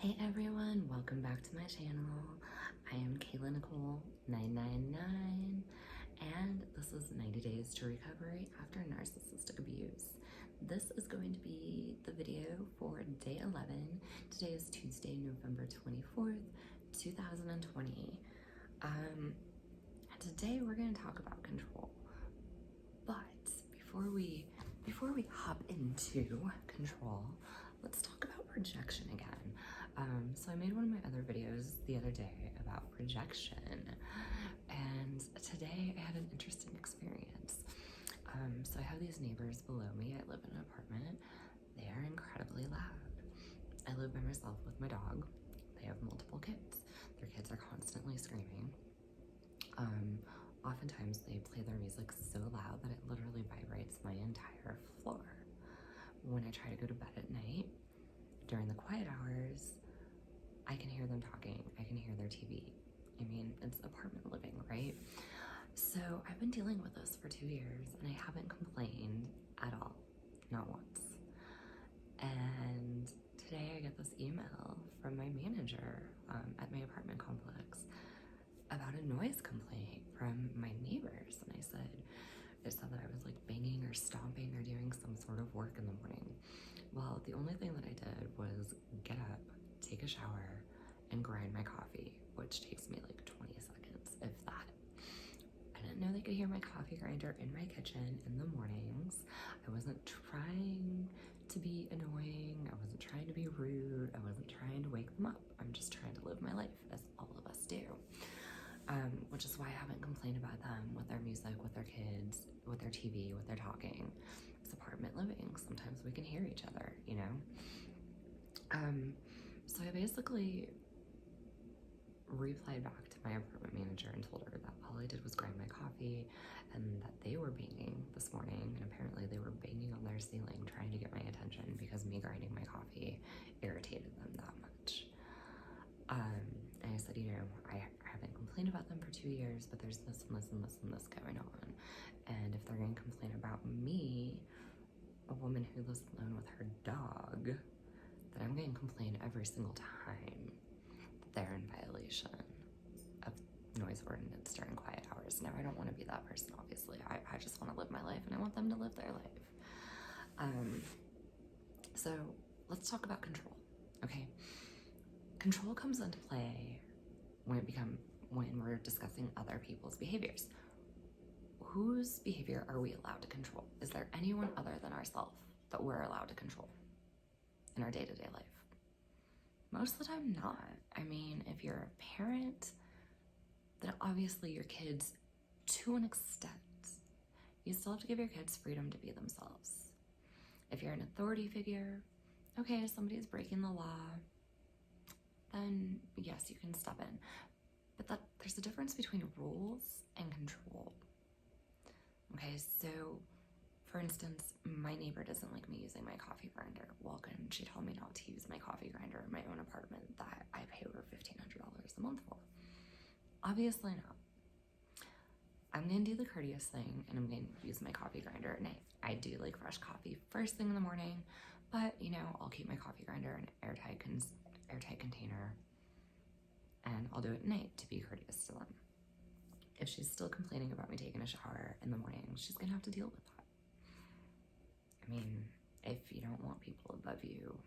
Hey everyone, welcome back to my channel. I am Kayla Nicole 999 and this is 90 Days to Recovery After Narcissistic Abuse. This is going to be the video for day 11. Today is Tuesday, November 24th, 2020. Today we're going to talk about control. But before we hop into control, let's talk about projection again. So I made one of my other videos the other day about projection, and today I had an interesting experience. So I have these neighbors below me. I live in an apartment. They are incredibly loud. I live by myself with my dog. They have multiple kids. Their kids are constantly screaming. Oftentimes they play their music so loud that it literally vibrates my entire floor. When I try to go to bed at night, during the quiet hours, I can hear them talking. I can hear their TV. I mean, it's apartment living, right? So I've been dealing with this for 2 years and I haven't complained at all, not once. And today I get this email from my manager at my apartment complex about a noise complaint from my neighbors. And it said that I was like banging or stomping or doing some sort of work in the morning. Well, the only thing that I did was get up, take a shower, and grind my coffee, which takes me like 20 seconds, if that. I didn't know they could hear my coffee grinder in my kitchen in the mornings. I wasn't trying to be annoying. I wasn't trying to be rude. I wasn't trying to wake them up. I'm just trying to live my life, as all of us do. Which is why I haven't complained about them with their music, with their kids, with their TV, with their talking. It's apartment living. Sometimes we can hear each other, you know? So I basically replied back to my apartment manager and told her that all I did was grind my coffee and that they were banging this morning, and apparently they were banging on their ceiling trying to get my attention because me grinding my coffee irritated them that much. And I said, you know, I haven't complained about them for 2 years, but there's this and this and this and this going on. And if they're going to complain about me, a woman who lives alone with her dog, then I'm going to complain every single time that they're in violation of noise ordinance during quiet hours. Now, I don't want to be that person, obviously. I just want to live my life and I want them to live their life. So let's talk about control, okay? Control comes into play when we're discussing other people's behaviors. Whose behavior are we allowed to control? Is there anyone other than ourselves that we're allowed to control in our day-to-day life? Most of the time, not. I mean, if you're a parent, then obviously your kids, to an extent, you still have to give your kids freedom to be themselves. If you're an authority figure, okay, somebody's breaking the law, then yes, you can step in. But there's a difference between rules and control. Okay, so for instance, my neighbor doesn't like me using my coffee grinder. Well, can she tell me not to use my coffee grinder in my own apartment that I pay over $1,500 a month for? Obviously not. I'm gonna do the courteous thing and I'm gonna use my coffee grinder at night. I do like fresh coffee first thing in the morning, but you know, I'll keep my coffee grinder in an airtight container, and I'll do it at night to be courteous to them. If she's still complaining about me taking a shower in the morning, she's gonna have to deal with that. I mean, if you don't want people above you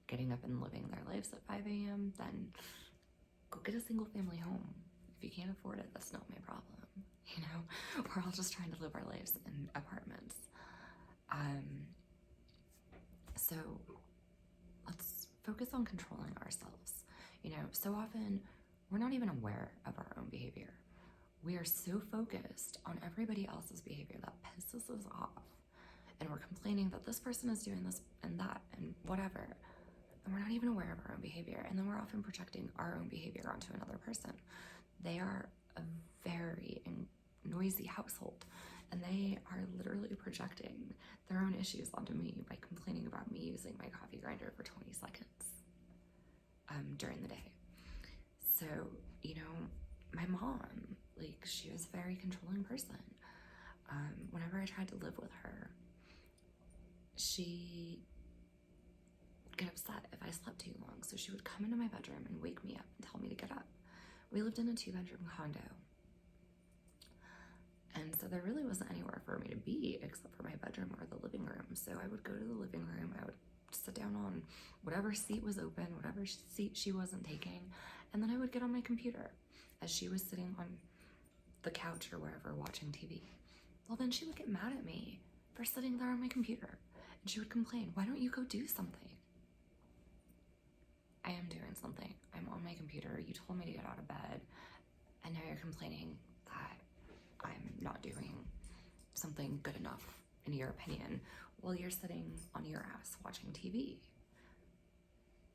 getting up and living their lives at 5 a.m., then go get a single family home. If you can't afford it, that's not my problem. You know, we're all just trying to live our lives in apartments. So let's focus on controlling ourselves. You know, so often we're not even aware of our own behavior. We are so focused on everybody else's behavior that pisses us off. And we're complaining that this person is doing this and that and whatever. And we're not even aware of our own behavior. And then we're often projecting our own behavior onto another person. They are a very noisy household. And they are literally projecting their own issues onto me by complaining about me using my coffee grinder for 20 seconds during the day. So, you know, my mom, like, she was a very controlling person. Whenever I tried to live with her, she get upset if I slept too long, so she would come into my bedroom and wake me up and tell me to get up. We lived in a 2-bedroom condo, and so there really wasn't anywhere for me to be except for my bedroom or the living room. So I would go to the living room, I would sit down on whatever seat was open, whatever seat she wasn't taking, and then I would get on my computer as she was sitting on the couch or wherever watching TV. Well, then she would get mad at me for sitting there on my computer, and she would complain, why don't you go do something? I am doing something. I'm on my computer. You told me to get out of bed, and now you're complaining that I'm not doing something good enough in your opinion while you're sitting on your ass watching TV.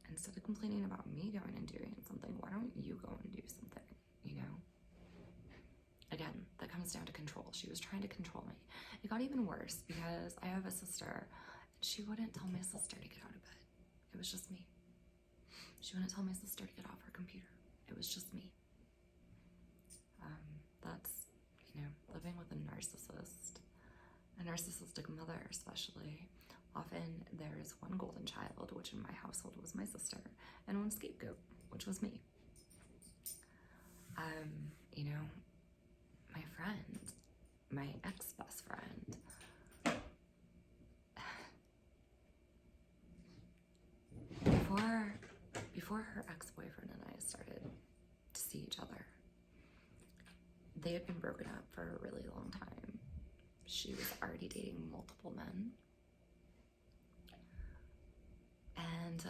Instead of complaining about me going and doing something, why don't you go and do something, you know? Again, that comes down to control. She was trying to control me. It got even worse because I have a sister, and she wouldn't tell my sister to get out of bed. It was just me. She wouldn't tell my sister to get off her computer. It was just me. That's, you know, living with a narcissistic mother especially. Often there is one golden child, which in my household was my sister, and one scapegoat, which was me. You know, my friend, my ex-best friend, before her ex-boyfriend and I started to see each other, they had been broken up for a really long time. She was already dating multiple men. And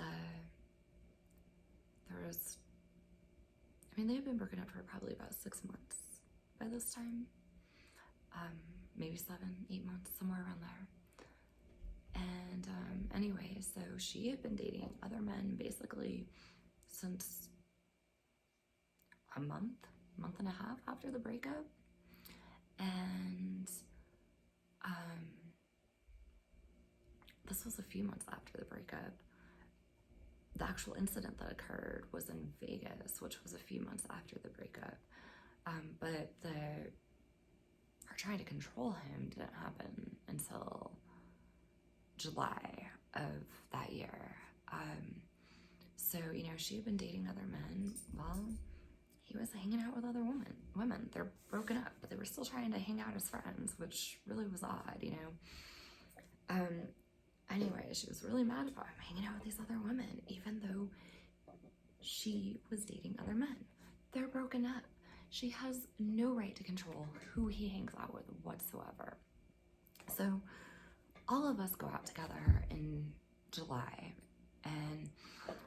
they had been broken up for probably about 6 months by this time. Maybe 7, 8 months, somewhere around there. And anyway, so she had been dating other men basically since a month and a half after the breakup. And this was a few months after the breakup. The actual incident that occurred was in Vegas, which was a few months after the breakup. But her trying to control him didn't happen until July of that year. So, you know, she had been dating other men. Well, he was hanging out with other women. They're broken up, but they were still trying to hang out as friends, which really was odd, you know. Anyway, she was really mad about him hanging out with these other women, even though she was dating other men. They're broken up. She has no right to control who he hangs out with whatsoever. So all of us go out together in July, and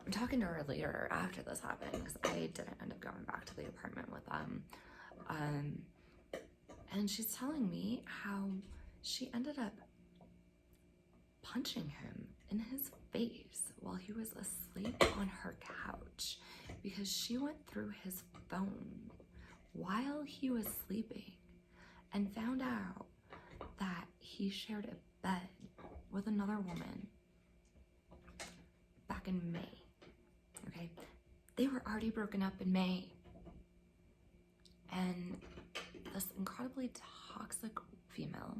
I'm talking to her later after this happened because I didn't end up going back to the apartment with them. And she's telling me how she ended up punching him in his face while he was asleep on her couch because she went through his phone while he was sleeping and found out that he shared a bed with another woman back in May. Okay, they were already broken up in May, and this incredibly toxic female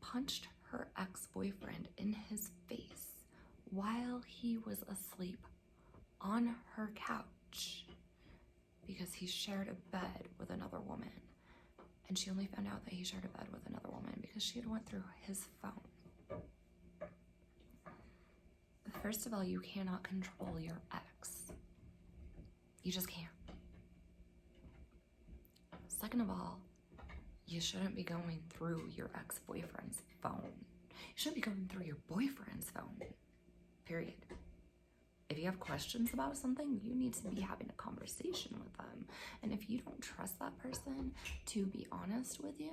punched her ex-boyfriend in his face while he was asleep on her couch because he shared a bed with another woman. And she only found out that he shared a bed with another woman because she had went through his phone. First of all, you cannot control your ex. You just can't. Second of all, you shouldn't be going through your ex-boyfriend's phone. You shouldn't be going through your boyfriend's phone, period. If you have questions about something, you need to be having a conversation with them. And if you don't trust that person to be honest with you,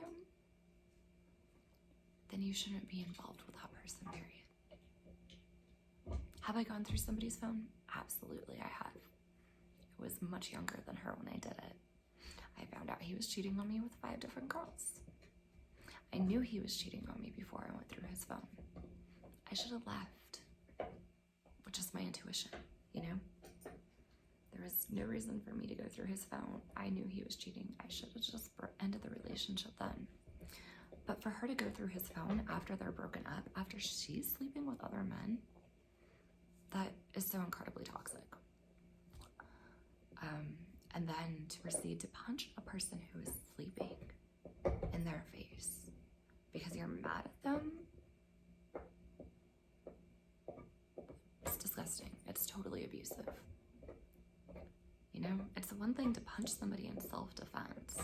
then you shouldn't be involved with that person, period. Have I gone through somebody's phone? Absolutely, I have. I was much younger than her when I did it. I found out he was cheating on me with 5 different girls. I knew he was cheating on me before I went through his phone. I should have left, which is my intuition, you know? There was no reason for me to go through his phone. I knew he was cheating. I should have just ended the relationship then. But for her to go through his phone after they're broken up, after she's sleeping with other men, that is so incredibly toxic. And then to proceed to punch a person who is sleeping in their face because you're mad at them, it's disgusting. It's totally abusive. You know, it's one thing to punch somebody in self-defense,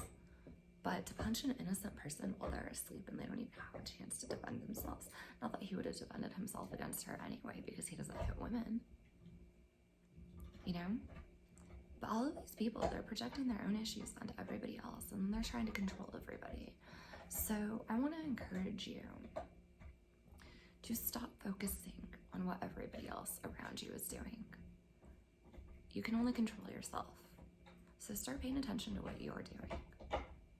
but to punch an innocent person while they're asleep and they don't even have a chance to defend themselves. Not that he would have defended himself against her anyway, because he doesn't hit women. You know? But all of these people, they're projecting their own issues onto everybody else, and they're trying to control everybody. So I want to encourage you to stop focusing on what everybody else around you is doing. You can only control yourself. So start paying attention to what you're doing,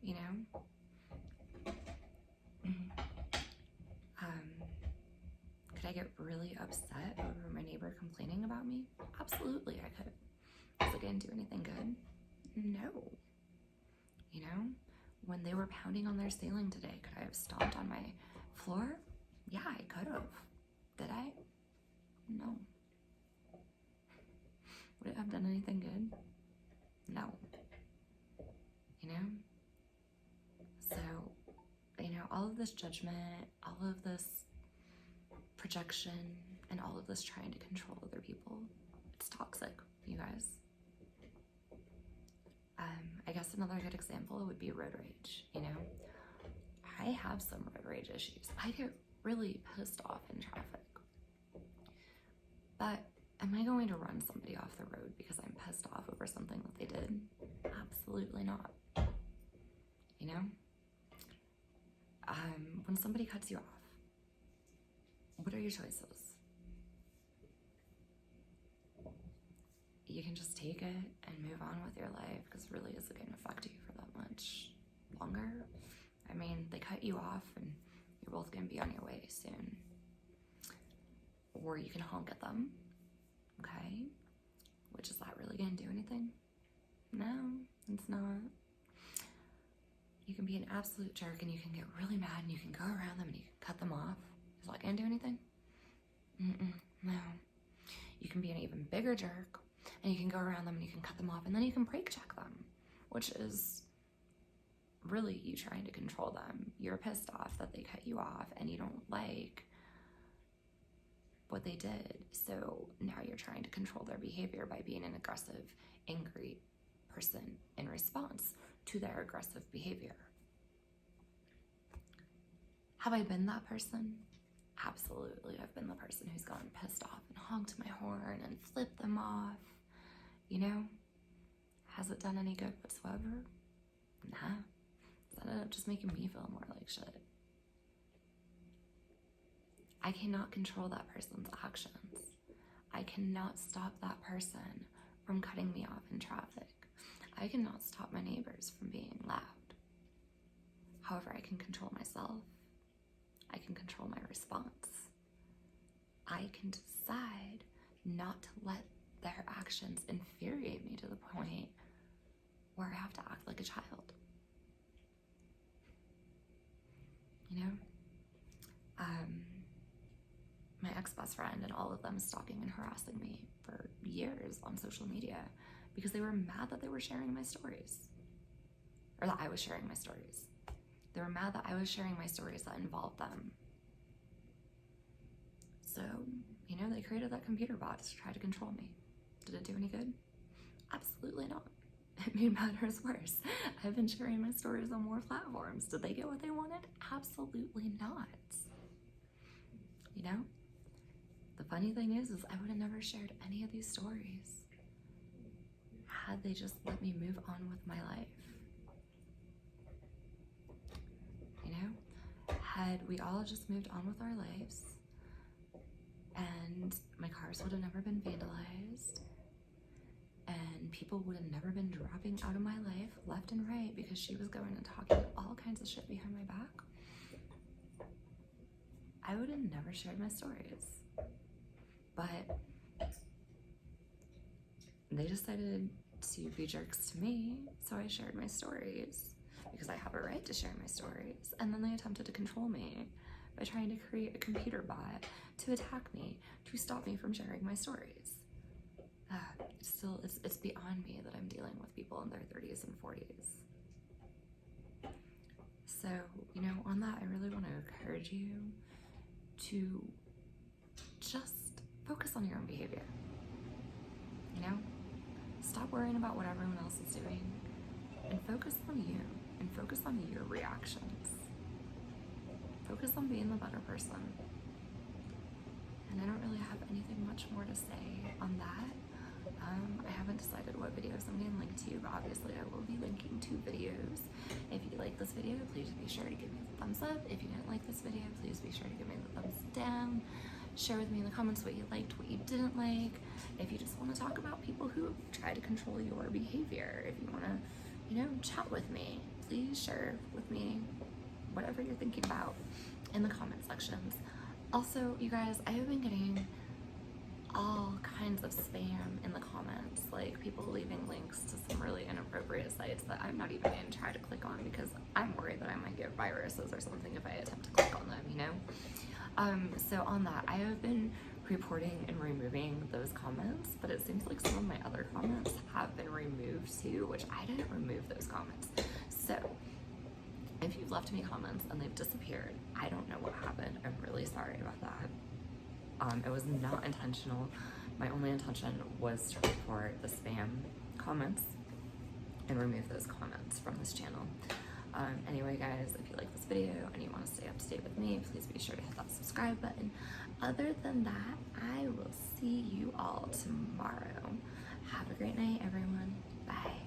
you know? Could I get really upset over my neighbor complaining about me? Absolutely, I could. Was it going to do anything good? No. You know, when they were pounding on their ceiling today, could I have stomped on my floor? Yeah, I could have. Did I? No. Would it have done anything good? No. You know? So, you know, all of this judgment, all of this projection, and all of this trying to control other people, it's toxic, you guys. I guess another good example would be road rage, you know? I have some road rage issues. I get really pissed off in traffic. But am I going to run somebody off the road because I'm pissed off over something that they did? Absolutely not. You know? When somebody cuts you off, what are your choices? You can just take it and move on with your life, because really, is it going to affect you for that much longer? I mean, they cut you off and you're both going to be on your way soon. Or you can honk at them, okay? Which, is that really going to do anything? No, it's not. You can be an absolute jerk and you can get really mad and you can go around them and you can cut them off. Is that going to do anything? No. You can be an even bigger jerk and you can go around them and you can cut them off, and then you can brake check them, which is really you trying to control them. You're pissed off that they cut you off and you don't like what they did, so now you're trying to control their behavior by being an aggressive, angry person in response to their aggressive behavior. Have I been that person? Absolutely. I've been the person who's gotten pissed off and honked my horn and flipped them off. You know? Has it done any good whatsoever? Nah. It's ended up just making me feel more like shit. I cannot control that person's actions. I cannot stop that person from cutting me off in traffic. I cannot stop my neighbors from being loud. However, I can control myself. I can control my response. I can decide not to let their actions infuriate me to the point where I have to act like a child. You know? My ex-best friend and all of them stalking and harassing me for years on social media because they were mad that they were sharing my stories. Or that I was sharing my stories. They were mad that I was sharing my stories that involved them. So, you know, they created that computer bot to try to control me. Did it do any good? Absolutely not. It made matters worse. I've been sharing my stories on more platforms. Did they get what they wanted? Absolutely not. You know? The funny thing is I would have never shared any of these stories had they just let me move on with my life. You know? Had we all just moved on with our lives and my cars would have never been vandalized and people would have never been dropping out of my life left and right because she was going and talking all kinds of shit behind my back, I would have never shared my stories. But they decided to be jerks to me, so I shared my stories because I have a right to share my stories. And then they attempted to control me by trying to create a computer bot to attack me, to stop me from sharing my stories. It's beyond me that I'm dealing with people in their 30s and 40s. So, you know, on that, I really want to encourage you to just focus on your own behavior. You know, stop worrying about what everyone else is doing and focus on you and focus on your reactions. Focus on being the better person. And I don't really have anything much more to say on that. I haven't decided what videos I'm going to link to, but obviously I will be linking 2 videos. If you like this video, please be sure to give me the thumbs up. If you didn't like this video, please be sure to give me the thumbs down. Share with me in the comments what you liked, what you didn't like. If you just want to talk about people who try to control your behavior, if you want to, you know, chat with me, please share with me whatever you're thinking about in the comment sections. Also, you guys, I have been getting all kinds of spam in the comments, like people leaving links to some really inappropriate sites that I'm not even going to try to click on because I'm worried that I might get viruses or something if I attempt to click on them, you know? So on that, I have been reporting and removing those comments, but it seems like some of my other comments have been removed too, which I didn't remove those comments. So if you've left me comments and they've disappeared, I don't know what happened. I'm really sorry about that. It was not intentional. My only intention was to report the spam comments and remove those comments from this channel. Anyway, guys, if you like this video and you want to stay up to date with me, please be sure to hit that subscribe button. Other than that, I will see you all tomorrow. Have a great night, everyone. Bye.